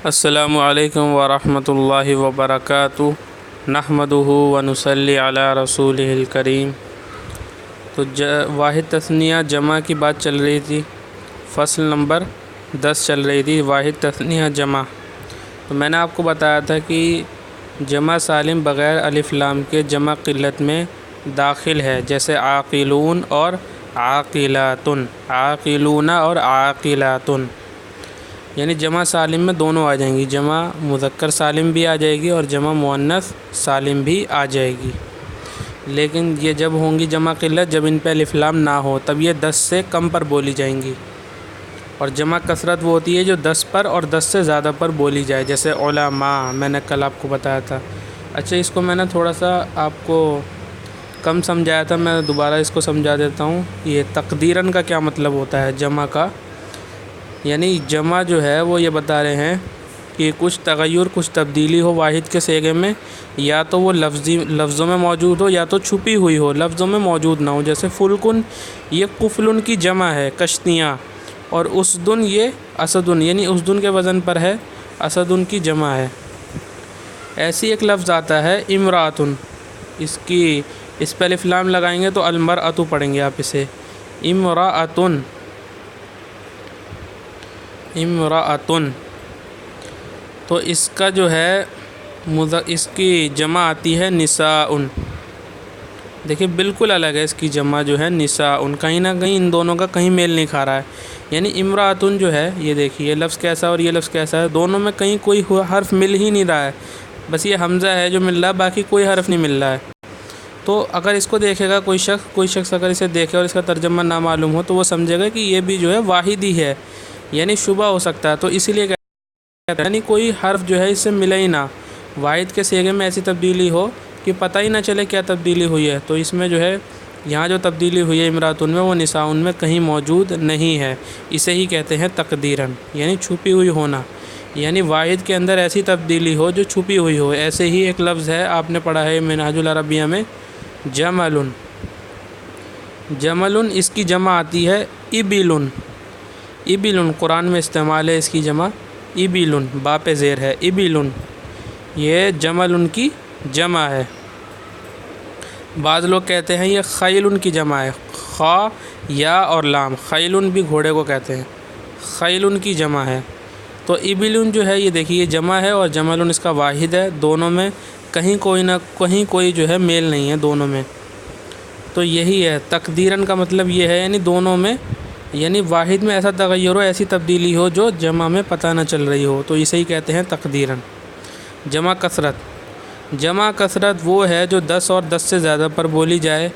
السلام علیکم ورحمۃ اللہ وبرکاتہ نحمدہ ونصلی علی رسولہ الکریم۔ تو واحد تثنیہ جمع کی بات چل رہی تھی، فصل نمبر 10 چل رہی تھی، واحد تثنیہ جمع۔ تو میں نے آپ کو بتایا تھا کہ جمع سالم بغیر الف لام کے جمع قلت میں داخل ہے، جیسے عاقلون اور عاقلاتن، عاقلون اور عاقلاتن، یعنی جمع سالم میں دونوں آ جائیں گی، جمع مذکر سالم بھی آ جائے گی اور جمع مؤنث سالم بھی آ جائے گی۔ لیکن یہ جب ہوں گی جمع قلت، جب ان پہ الف لام نہ ہو، تب یہ 10 سے کم پر بولی جائیں گی۔ اور جمع کثرت وہ ہوتی ہے جو 10 پر اور 10 سے زیادہ پر بولی جائے، جیسے علماء، میں نے کل آپ کو بتایا تھا۔ اچھا، اس کو میں نے تھوڑا سا آپ کو کم سمجھایا تھا، میں دوبارہ اس کو سمجھا دیتا ہوں۔ یہ تقدیراً کا کیا مطلب ہوتا ہے جمع کا، یعنی جمع جو ہے وہ یہ بتا رہے ہیں کہ کچھ تغیر، کچھ تبدیلی ہو واحد کے صیغے میں، یا تو وہ لفظوں میں موجود ہو یا تو چھپی ہوئی ہو، لفظوں میں موجود نہ ہو۔ جیسے فلکن، یہ قفلن کی جمع ہے، کشتیاں، اور اسدن یہ اسدن، یعنی اسدن کے وزن پر ہے، اسدن کی جمع ہے۔ ایسی ایک لفظ آتا ہے امراتن، اس پہ الف لام لگائیں گے تو المرأۃ پڑھیں گے آپ اسے، امرأۃن، امرأۃن۔ تو اس کا جو ہے اس کی جمع آتی ہے نساءن۔ دیکھیں بالکل الگ ہے اس کی جمع جو ہے نساءن، کہیں نہ کہیں ان دونوں کا کہیں میل نہیں کھا رہا ہے۔ یعنی امرأۃن جو ہے، یہ دیکھیے یہ لفظ کیسا اور یہ لفظ کیسا ہے، دونوں میں کہیں کوئی حرف مل ہی نہیں رہا ہے، بس یہ حمزہ ہے جو مل رہا ہے، باقی کوئی حرف نہیں مل رہا ہے۔ تو اگر اس کو دیکھے گا کوئی شخص اگر اسے دیکھے اور اس کا ترجمہ نہ معلوم ہو تو وہ سمجھے گا کہ یہ بھی جو ہے واحد ہی ہے، یعنی شبہ ہو سکتا ہے۔ تو اسی لیے کہتے ہیں یعنی کوئی حرف جو ہے اس سے ملے ہی نہ، واحد کے صیغے میں ایسی تبدیلی ہو کہ پتہ ہی نہ چلے کیا تبدیلی ہوئی ہے۔ تو اس میں جو ہے یہاں جو تبدیلی ہوئی ہے امراتن میں، وہ نساءن میں کہیں موجود نہیں ہے، اسے ہی کہتے ہیں تقدیراً، یعنی چھپی ہوئی ہونا، یعنی واحد کے اندر ایسی تبدیلی ہو جو چھپی ہوئی ہو۔ ایسے ہی ایک لفظ ہے، آپ نے پڑھا ہے منہاج العربیہ میں، جملن، جملن، اس کی جمع آتی ہے ابلن، ابلن، قرآن میں استعمال ہے اس کی جمع ابلن، با پہ زیر ہے، ابلن، یہ جملن کی جمع ہے۔ بعض لوگ کہتے ہیں یہ خیلن کی جمع ہے، خا، یا اور لام، خیلن بھی گھوڑے کو کہتے ہیں، خیلن کی جمع ہے۔ تو ابلن جو ہے یہ دیکھیے یہ جمع ہے اور جملن اس کا واحد ہے، دونوں میں کہیں کوئی نہ کہیں کوئی جو ہے میل نہیں ہے دونوں میں۔ تو یہی ہے تقدیراً کا مطلب، یہ ہے یعنی دونوں میں، یعنی واحد میں ایسا تغیر ہو، ایسی تبدیلی ہو جو جمع میں پتہ نہ چل رہی ہو، تو اسے ہی کہتے ہیں تقدیراً۔ جمع کثرت، جمع کثرت وہ ہے جو 10 اور 10 سے زیادہ پر بولی جائے۔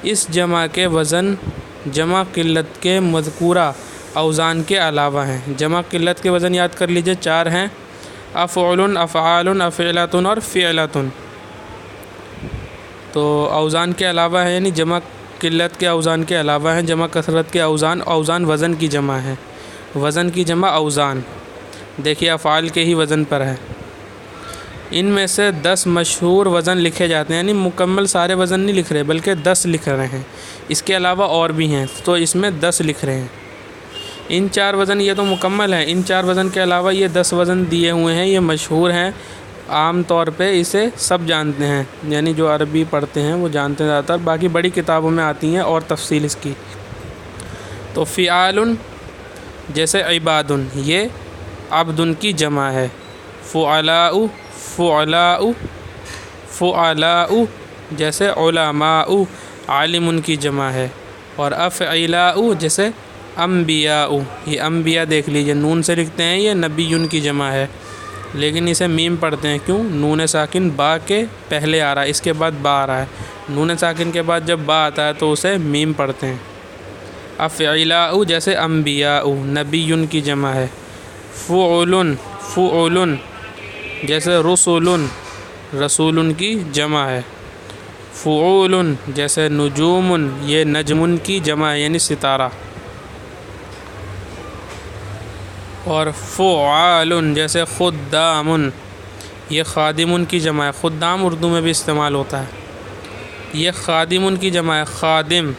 اس جمع کے وزن جمع قلت کے مذکورہ اوزان کے علاوہ ہیں۔ جمع قلت کے وزن یاد کر لیجئے، 4 ہیں، افعل، افعال، افعلۃ اور فعلۃ۔ تو اوزان کے علاوہ ہیں، یعنی جمع قلت کے اوزان کے علاوہ ہیں، جمع کثرت کے اوزان، اوزان وزن کی جمع ہے، وزن کی جمع اوزان، دیکھیے افعال کے ہی وزن پر ہے۔ ان میں سے 10 مشہور وزن لکھے جاتے ہیں، یعنی مکمل سارے وزن نہیں لکھ رہے بلکہ 10 لکھ رہے ہیں، اس کے علاوہ اور بھی ہیں تو اس میں 10 لکھ رہے ہیں۔ ان 4 وزن یہ تو مکمل ہیں، ان 4 وزن کے علاوہ یہ 10 وزن دیے ہوئے ہیں، یہ مشہور ہیں، عام طور پہ اسے سب جانتے ہیں، یعنی جو عربی پڑھتے ہیں وہ جانتے ہیں زیادہ تر، باقی بڑی کتابوں میں آتی ہیں اور تفصیل اس کی۔ تو فعال، جیسے عبادن، یہ عبدن کی جمع ہے۔ فعلاء، فعلاء، فعلاء، جیسے علماء، عالم کی جمع ہے۔ اور افعلاء، جیسے انبیاء، یہ انبیاء دیکھ لیجئے نون سے لکھتے ہیں، یہ نبیون کی جمع ہے، لیکن اسے میم پڑھتے ہیں، کیوں؟ نون ساکن با کے پہلے آ رہا ہے، اس کے بعد با آ رہا ہے، نون ساکن کے بعد جب با آتا ہے تو اسے میم پڑھتے ہیں۔ افعلاء، جیسے انبیاء، نبیون کی جمع ہے۔ فعل، فعل، جیسے رسول، رسول کی جمع ہے۔ فعول، جیسے نجوم، یہ نجم کی جمع ہے، یعنی ستارہ۔ اور فعال، جیسے خدام، یہ خادم کی جمع ہے، خدام اردو میں بھی استعمال ہوتا ہے، یہ خادم کی جمع ہے، خادم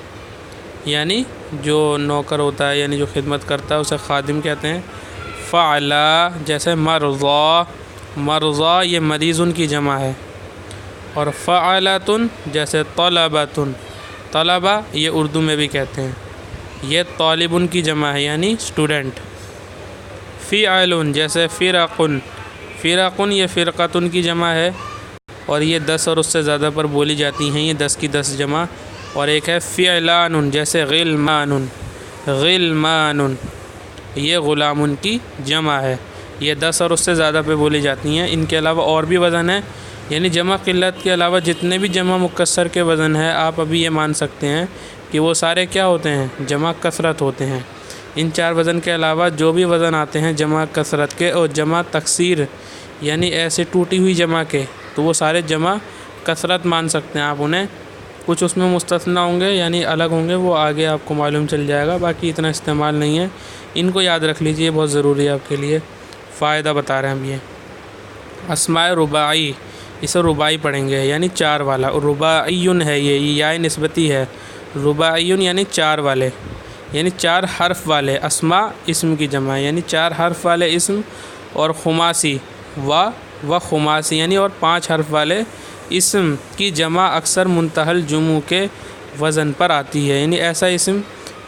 یعنی جو نوکر ہوتا ہے، یعنی جو خدمت کرتا ہے اسے خادم کہتے ہیں۔ فعلا جیسے مرضا، مرضا یہ مریضن کی جمع ہے، اور فعلتن جیسے طلبتن، طلبہ یہ اردو میں بھی کہتے ہیں، یہ طالبن کی جمع ہے یعنی اسٹوڈنٹ۔ فعلن جیسے فرقن، فرقن یہ فرقتن کی جمع ہے، اور یہ 10 اور اس سے زیادہ پر بولی جاتی ہیں، یہ 10 کی 10 جمع۔ اور ایک ہے فعلان جیسے غلمان، غلمان یہ غلامن کی جمع ہے، یہ 10 اور اس سے زیادہ پہ بولی جاتی ہیں۔ ان کے علاوہ اور بھی وزن ہے، یعنی جمع قلت کے علاوہ جتنے بھی جمع مکسر کے وزن ہے آپ ابھی یہ مان سکتے ہیں کہ وہ سارے کیا ہوتے ہیں، جمع کثرت ہوتے ہیں۔ ان 4 وزن کے علاوہ جو بھی وزن آتے ہیں جمع کثرت کے اور جمع تکسیر یعنی ایسے ٹوٹی ہوئی جمع کے، تو وہ سارے جمع کثرت مان سکتے ہیں آپ انہیں۔ کچھ اس میں مستثنیٰ ہوں گے یعنی الگ ہوں گے، وہ آگے آپ کو معلوم چل جائے گا، باقی اتنا استعمال نہیں ہے۔ ان کو یاد رکھ لیجئے، بہت ضروری ہے آپ کے لیے، فائدہ بتا رہے ہیں ہم یہ۔ اسماء رباعی، اسے رباعی پڑھیں گے یعنی 4 والا، اور رباعیٌ ہے یہ یا نسبتی ہے، رباعیٌ یعنی 4 والے، یعنی 4 حرف والے۔ اسماء اسم کی جمع ہے یعنی 4 حرف والے اسم، اور خماسی و خماسی یعنی اور 5 حرف والے اسم کی جمع اکثر منتہی الجموع کے وزن پر آتی ہے، یعنی ایسا اسم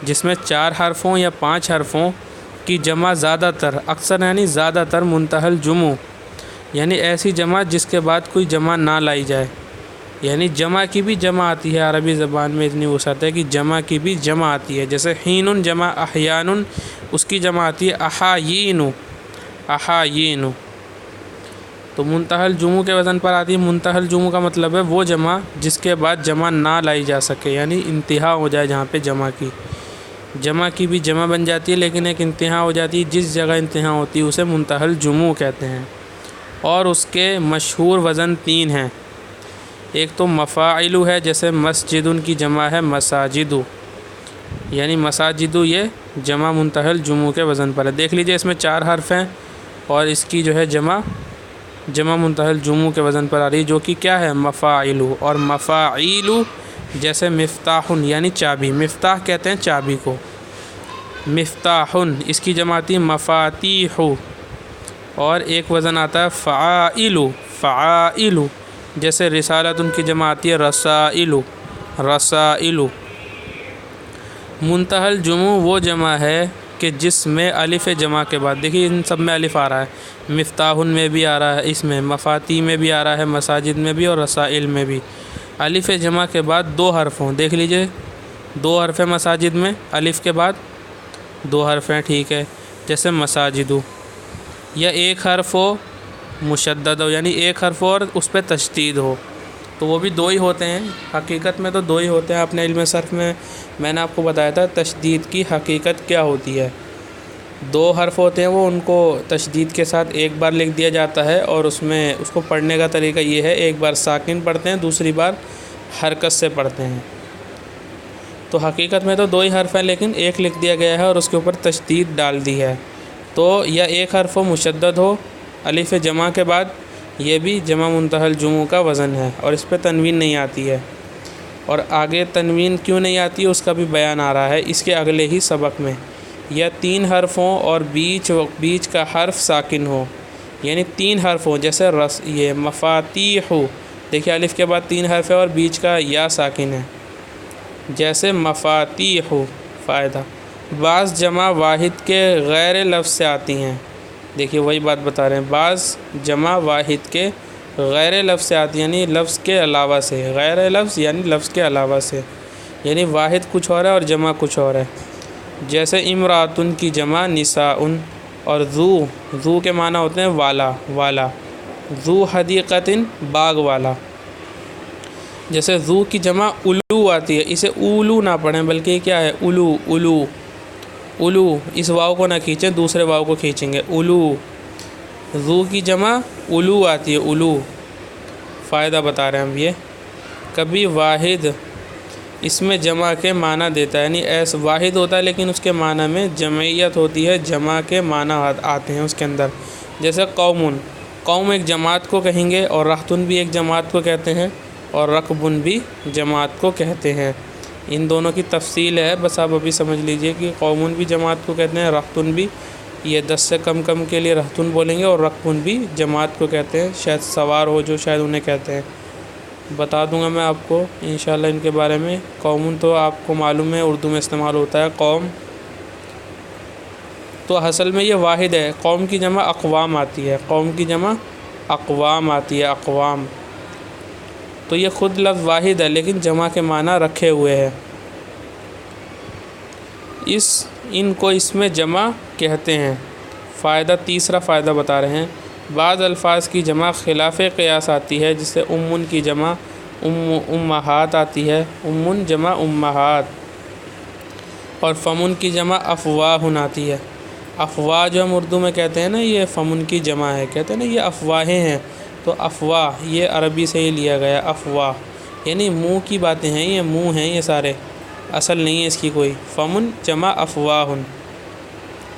جس میں 4 حرفوں یا 5 حرفوں کی جمع زیادہ تر، اکثر یعنی زیادہ تر، منتہی الجموع یعنی ایسی جمع جس کے بعد کوئی جمع نہ لائی جائے، یعنی جمع کی بھی جمع آتی ہے۔ عربی زبان میں اتنی وسعت ہے کہ جمع کی بھی جمع آتی ہے، جیسے حین جمع احیان، اس کی جمع آتی ہے احایین، احایین، تو منتہی الجموع کے وزن پر آتی ہے۔ منتہی الجموع کا مطلب ہے وہ جمع جس کے بعد جمع نہ لائی جا سکے، یعنی انتہا ہو جائے جہاں پہ جمع کی، جمع کی بھی جمع بن جاتی ہے لیکن ایک انتہا ہو جاتی ہے، جس جگہ انتہا ہوتی ہے اسے منتہی الجموع کہتے ہیں۔ اور اس کے مشہور وزن 3 ہیں، ایک تو مفاعل ہے، جیسے مسجدن کی جمع ہے مساجد، یعنی مساجد یہ جمع منتہی الجموع کے وزن پر ہے۔ دیکھ لیجئے اس میں 4 حرف ہیں اور اس کی جو ہے جمع منتہی الجموع کے وزن پر آ رہی ہے، جو کہ کیا ہے، مفاعل۔ اور مفاعیل جیسے مفتاح یعنی چابی، مفتاح کہتے ہیں چابی کو، مفتاح، اس کی جمع آتی ہے مفاتیح، اور ایک وزن آتا ہے فعائل، فعائل، جیسے رسالت ان کی جمع آتی ہے رسائل، رسائل۔ منتہی الجموع وہ جمع ہے کہ جس میں الف جمع کے بعد، دیکھیے ان سب میں الف آ رہا ہے، مفتاح میں بھی آ رہا ہے، اس میں مفاتیح میں بھی آ رہا ہے، مساجد میں بھی اور رسائل میں بھی، الف جمع کے بعد 2 حرف ہوں۔ دیکھ لیجئے 2 حرف ہیں مساجد میں، الف کے بعد 2 حرف ہیں، ٹھیک ہے، جیسے مساجد، یا 1 حرف ہو مشدد ہو یعنی 1 حرف ہو اور اس پہ تشدید ہو، تو وہ بھی 2 ہی ہوتے ہیں، حقیقت میں تو 2 ہی ہوتے ہیں۔ اپنے علم صرف میں نے آپ کو بتایا تھا تشدید کی حقیقت کیا ہوتی ہے، 2 حرف ہوتے ہیں، وہ ان کو تشدید کے ساتھ ایک بار لکھ دیا جاتا ہے، اور اس میں اس کو پڑھنے کا طریقہ یہ ہے، ایک بار ساکن پڑھتے ہیں، دوسری بار حرکت سے پڑھتے ہیں۔ تو حقیقت میں تو 2 ہی حرف ہیں لیکن ایک لکھ دیا گیا ہے اور اس کے اوپر تشدید ڈال دی ہے، تو یا 1 حرف ہو مشدد ہو الف جمع کے بعد، یہ بھی جمع منتہی الجموع کا وزن ہے، اور اس پہ تنوین نہیں آتی ہے۔ اور آگے تنوین کیوں نہیں آتی ہے اس کا بھی بیان آ رہا ہے اس کے اگلے ہی سبق میں۔ یا 3 حرف ہوں اور بیچ کا حرف ساکن ہو، یعنی 3 حرف ہوں، جیسے یہ مفاتیح، دیکھیے الف کے بعد 3 حرف ہے اور بیچ کا یا ساکن ہے، جیسے مفاتیح۔ فائدہ، بعض جمع واحد کے غیر لفظ سے آتی ہیں، دیکھیے وہی بات بتا رہے ہیں، بعض جمع واحد کے غیر لفظ سے آتی ہیں، یعنی لفظ کے علاوہ سے، غیر لفظ یعنی لفظ کے علاوہ سے، یعنی واحد کچھ اور ہے اور جمع کچھ اور ہے، جیسے امراتن کی جمع نساءن، اور ذو کے معنی ہوتے ہیں والا، ذو حدیقتن باغ والا، جیسے ذو کی جمع الو آتی ہے، اسے اولو نہ پڑھیں بلکہ یہ کیا ہے، الو، اس واو کو نہ کھینچیں، دوسرے واو کو کھینچیں گے، الو، ذو کی جمع الو آتی ہے، الو۔ فائدہ بتا رہے ہیں ہم، یہ کبھی واحد اس میں جمع کے معنی دیتا ہے، یعنی ایسا واحد ہوتا ہے لیکن اس کے معنی میں جمعیت ہوتی ہے، جمع کے معنی آتے ہیں اس کے اندر، جیسے قوم ایک جماعت کو کہیں گے، اور رختن بھی ایک جماعت کو کہتے ہیں، اور رکبن بھی جماعت کو کہتے ہیں۔ ان دونوں کی تفصیل ہے، بس آپ ابھی سمجھ لیجئے کہ قومن بھی جماعت کو کہتے ہیں، رختن بھی، یہ 10 سے کم کے لیے رہتن بولیں گے، اور رکبن بھی جماعت کو کہتے ہیں، شاید سوار ہو جو شاید انہیں کہتے ہیں۔ بتا دوں گا میں آپ کو انشاءاللہ ان کے بارے میں۔ قومن تو آپ کو معلوم ہے اردو میں استعمال ہوتا ہے قوم، تو اصل میں یہ واحد ہے۔ قوم کی جمع اقوام آتی ہے، قوم کی جمع اقوام آتی ہے، اقوام۔ تو یہ خود لفظ واحد ہے لیکن جمع کے معنی رکھے ہوئے ہے۔ ان کو اس میں جمع کہتے ہیں۔ تیسرا فائدہ بتا رہے ہیں، بعض الفاظ کی جمع خلاف قیاس آتی ہے، جسے امن کی جمع امہات آتی ہے، امن جمع امہات، اور فمن کی جمع افواہن آتی ہے۔ افواہ جو ہم اردو میں کہتے ہیں نا، یہ فمن کی جمع ہے، کہتے ہیں نا یہ افواہیں ہیں، تو افواہ یہ عربی سے ہی لیا گیا، افواہ یعنی منہ کی باتیں ہیں، یہ منہ ہیں، یہ سارے اصل نہیں ہے اس کی کوئی۔ فمن جمع افواہن۔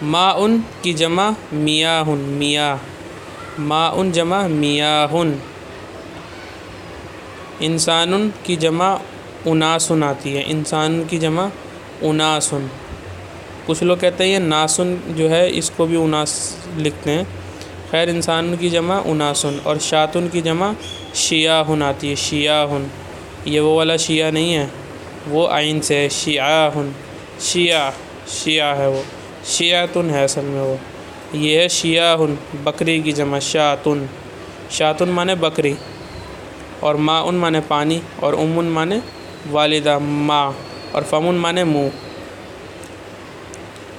ماءن کی جمع میاہن، میاہ، ماءن جمع میاہن۔ انسان کی جمع اناسن آتی ہے، انسان کی جمع اناسن۔ کچھ لوگ کہتے ہیں یہ ناسن جو ہے اس کو بھی اناس لکھتے ہیں، خیر انسان کی جمع اناسن۔ اور شاتن کی جمع شیاہن آتی ہے، شیاہن، یہ وہ والا شیعہ نہیں ہے، وہ عین سے ہے، شیعاہن، شیعہ ہے وہ، شیعتن ہے اصل میں وہ، یہ ہے شیعاہن۔ بکری کی جمع شاتن، شاتن مانے بکری، اور ماءن مانے پانی، اور امن مانے والدہ ماں، اور فمن مانے منہ۔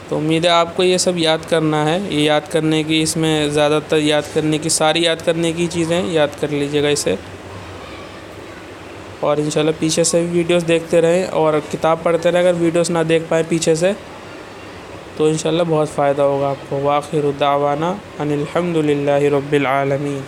تو امید ہے آپ کو یہ سب یاد کرنا ہے، یہ یاد کرنے کی، اس میں زیادہ تر یاد کرنے کی، ساری یاد کرنے کی چیزیں یاد کر لیجیے گا اسے، اور انشاءاللہ پیچھے سے بھی ویڈیوز دیکھتے رہیں اور کتاب پڑھتے رہیں۔ اگر ویڈیوز نہ دیکھ پائیں پیچھے سے تو انشاءاللہ بہت فائدہ ہوگا آپ کو۔ وآخر دعوانا ان الحمد للہ رب العالمین۔